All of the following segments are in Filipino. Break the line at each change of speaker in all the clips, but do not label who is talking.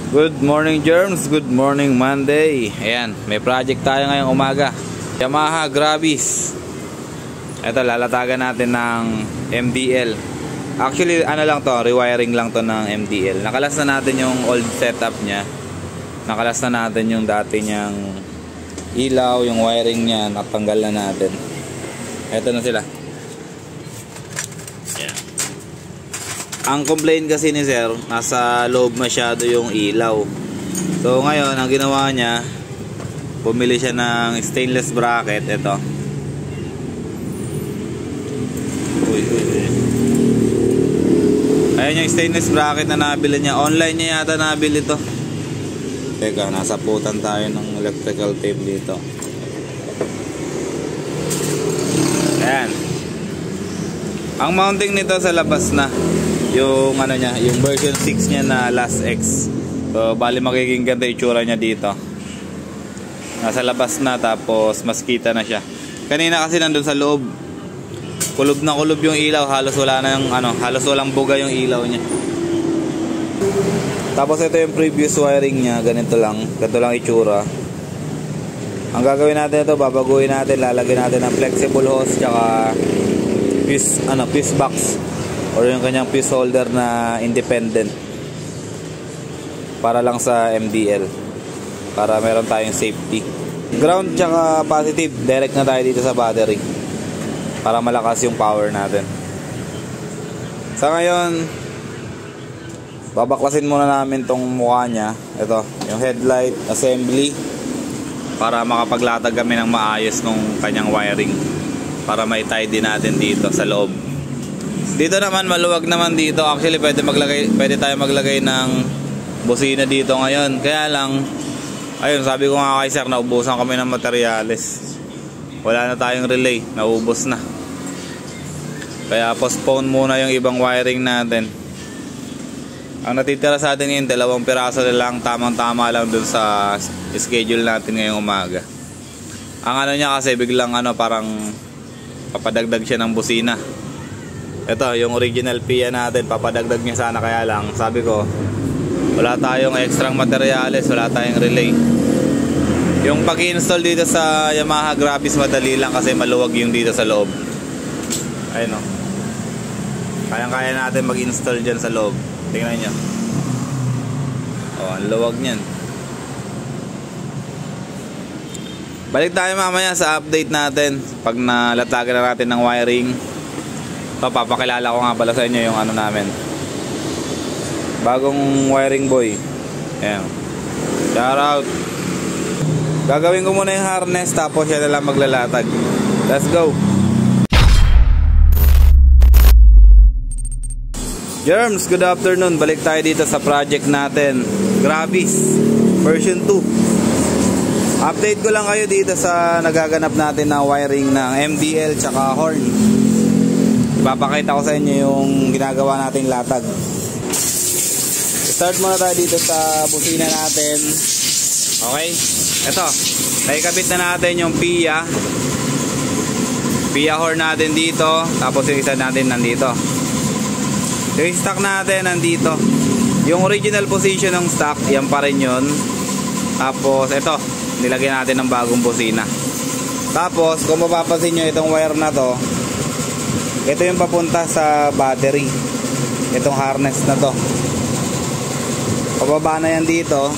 Good morning germs, good morning Monday. Ayan, may project tayo ngayong umaga. Yamaha Gravis. Ito, lalatagan natin ng MDL. Actually, ano lang to, rewiring lang to ng MDL. Nakalas na natin yung old setup nya. Nakalas na natin yung dati nyang ilaw, yung wiring nya, natanggal na natin. Ito na sila. Ang complaint kasi ni sir, nasa loob masyado yung ilaw. So ngayon, ang ginawa niya, bumili siya ng stainless bracket. Ito. Ayan yung stainless bracket na nabili niya. Online niya yata nabili to. Teka, nasa putan tayo ng electrical tape dito. Ayan. Ang mounting nito sa labas na. Yung ano niya, yung version 6 niya na Last X. So bali magiging ganda yung itsura niya dito. Nasa labas na, tapos mas kita na siya. Kanina kasi nandun sa loob, kulob na kulob yung ilaw, halos wala na yung ano, halos walang buga yung ilaw niya. Tapos ito yung previous wiring niya, ganito lang itsura. Ang gagawin natin ito, babaguhin natin, lalagyan natin ng flexible hose tsaka fuse box or yung kanyang fuse holder na independent para lang sa MDL, para meron tayong safety. Ground tsaka positive, direct na tayo dito sa battery para malakas yung power natin. Sa ngayon, babaklasin muna namin tong mukha nya. Ito, yung headlight assembly, para makapaglatag kami ng maayos nung kanyang wiring, para may tie din natin dito sa loob. Dito naman maluwag naman dito. Actually pwede tayo maglagay ng busina dito ngayon. Kaya lang, ayun, sabi ko nga kay sir, naubusan kami ng materyales. Wala na tayong relay, naubos na. Kaya postpone muna yung ibang wiring natin. Ang natitira sa atin ngayon, 2 piraso na lang, tamang-tama lang dun sa schedule natin ngayong umaga. Ang ano niya kasi biglang parang papadagdag siya ng busina. Ito, yung original PIA natin, papadagdag niya sana, kaya lang sabi ko, wala tayong extra materyales, wala tayong relay. Yung pag-install dito sa Yamaha Gravis madali lang kasi maluwag yung dito sa loob. Ayun o. Kayang-kaya natin mag-install dyan sa loob. Tingnan nyo. Oh, ang luwag nyan. Balik tayo mamaya sa update natin pag nalatagan na natin ng wiring. Ito, papakilala ko nga pala sa inyo yung ano namin, bagong wiring boy. Ayan, shout out. Gagawin ko muna yung harness, tapos siya na lang maglalatag. Let's go. Germs, good afternoon. Balik tayo dito sa project natin, Gravis version 2. Update ko lang kayo dito sa nagaganap natin na wiring ng MDL tsaka horn. Ipapakita ko sa inyo yung ginagawa nating latag. Start muna tayo dito sa busina natin. Okay, ito, naikabit na natin yung PIA horn natin dito. Tapos yung isa natin nandito. Yung stock natin nandito. Yung original position ng stock, yan pa rin yun. Tapos ito, nilagyan natin ng bagong busina. Tapos kung mapapansin nyo, itong wire na to, ito yung papunta sa battery. Itong harness na to, pababa na yan dito.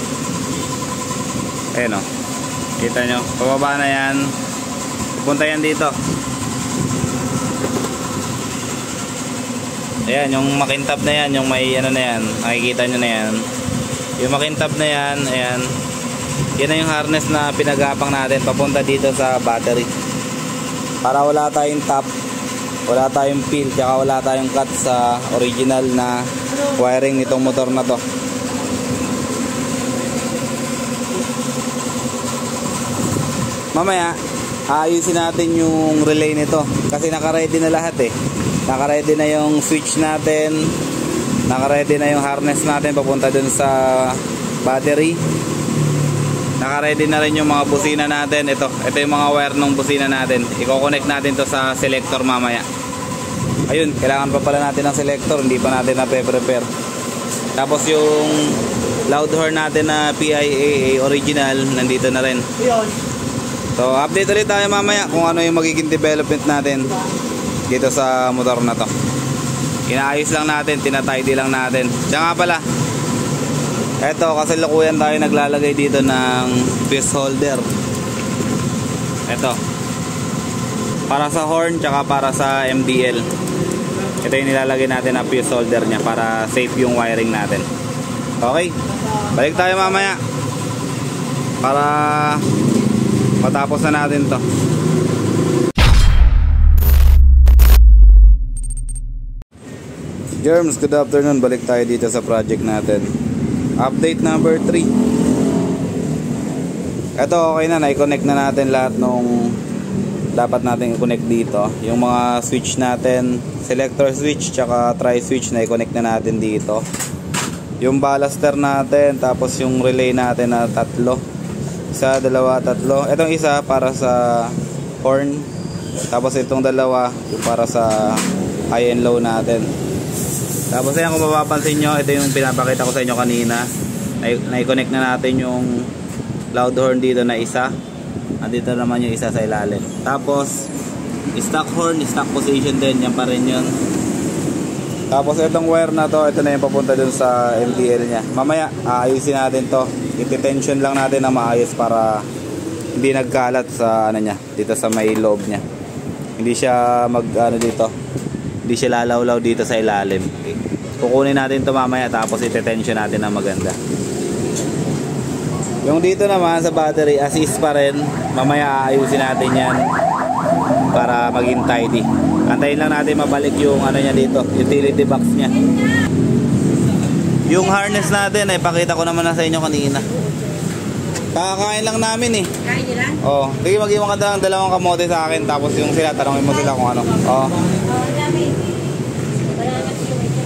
Ayan o, kita nyo, pababa na yan, pupunta yan dito. Ayan, yung makintab na yan, yung may ano na yan, nakikita nyo na yan. Yung makintab na yan, ayan, yan na yung harness na pinagapang natin papunta dito sa battery, para wala tayong top, wala tayong peel, tsaka wala tayong cut sa original na wiring nitong motor na to. Mamaya ayusin natin yung relay nito kasi naka-ready na lahat eh. Naka-ready na yung switch natin, naka-ready na yung harness natin papunta dun sa battery. Naka-ready na rin yung mga busina natin. Ito yung mga wire ng busina natin. I-connect natin to sa selector mamaya. Ayun, kailangan pa pala natin ng selector, hindi pa natin na-prepare. Tapos yung loud horn natin na PIAA original, nandito na rin. So update ulit tayo mamaya kung ano yung magiging development natin dito sa motor na to. Inaayos lang natin, tinatidy lang natin. Diyan nga pala, eto kasalukuyan tayo naglalagay dito ng fuse holder. Eto, para sa horn tsaka para sa MDL. Ito yung nilalagay natin na fuse holder nya para safe yung wiring natin. Okay, balik tayo mamaya para matapos na natin to. Germs, good afternoon. Balik tayo dito sa project natin. Update number 3. Ito okay na, na-connect na natin lahat nung dapat natin i-connect dito. Yung mga switch natin, selector switch tsaka tri-switch, na-connect na natin dito. Yung ballaster natin, tapos yung relay natin na tatlo. Isa, dalawa, tatlo. Itong isa para sa horn. Tapos itong dalawa yung para sa high and low natin. Tapos ayan, kung mapapansin nyo, ito yung pinapakita ko sa inyo kanina. Na-connect na natin yung loud horn dito na isa. Andito naman yung isa sa ilalim. Tapos stock horn, stock position din. Yan pa rin yun. Tapos itong wire na to, ito na yung papunta dun sa MDL nya. Mamaya aayusin natin to. Iti-tension lang natin na maayos para hindi nagkalat sa ano nya, dito sa may loob nya. Hindi siya dito. Hindi siya lalawlaw dito sa ilalim. Okay. Kukunin natin to mamaya, tapos iti-tension natin na maganda. Yung dito naman sa battery, assist pa rin. Mamaya aayusin natin yan para maging tidy. Antayin lang natin mabalik yung ano nya dito, utility box nya. Yung harness natin, pakita ko naman na sa inyo kanina. Kakakain lang namin eh.
Kain nyo lang?
Oo. Sige, mag-iwan ka ng dalawang kamote sa akin. Tapos yung sila, tanongin mo sila kung ano. Oo.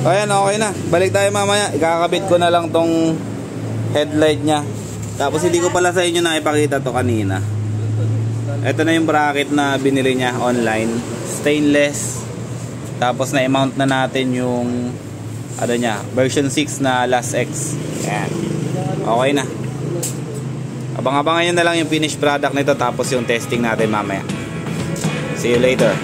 Ayan, okay na. Balik tayo mamaya. Ikakabit ko na lang tong headlight nya. Tapos hindi ko pala sa inyo na ipakita to kanina. Ito na yung bracket na binili niya online. Stainless. Tapos na-mount na natin yung ano niya, version 6 na Last X. Ayan. Okay na. Abang-abangan nyo na lang yung finished product nito, tapos yung testing natin mamaya. See you later.